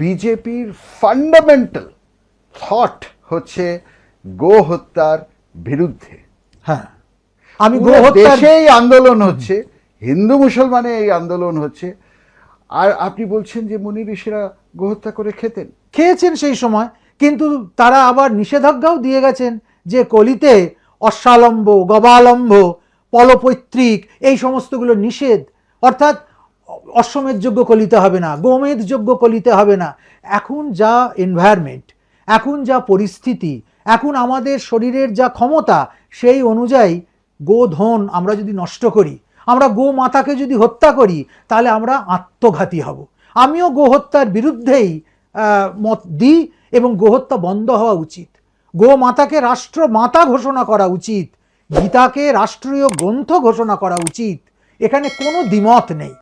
বিজেপির fundamental thought হচ্ছে গো হত্যার বিরুদ্ধে। হ্যাঁ, আমি পুরো গো হত্যার দেশে এই আন্দোলন হচ্ছে, হিন্দু মুসলমানে এই আন্দোলন হচ্ছে, আর আপনি বলছেন যে মুনি ঋষিরা গো হত্যা করে খেতেন। খেয়েছেন সেই সময়, কিন্তু তারা আবার নিষেধাজ্ঞাও দিয়ে গেছেন যে কলিতে অশ্বালম্ব, গবালম্ব, পলপৈতৃক এই সমস্তগুলো নিষেধ, অর্থাৎ অশ্বমেধ যোগ্য কলিতে হবে না, গোমেধ যোগ্য কলিতে হবে না। এখন যা এনভায়রনমেন্ট, এখন যা পরিস্থিতি, এখন আমাদের শরীরের যা ক্ষমতা, সেই অনুযায়ী গোধন আমরা যদি নষ্ট করি, আমরা গো মাতাকে যদি হত্যা করি, তাহলে আমরা আত্মঘাতী হব। আমিও গো হত্যার বিরুদ্ধেই মত দিই এবং গোহত্যা বন্ধ হওয়া উচিত। গো মাতাকে রাষ্ট্র মাতা ঘোষণা করা উচিত, গীতাকে রাষ্ট্রীয় গ্রন্থ ঘোষণা করা উচিত, এখানে কোনো দ্বিমত নেই।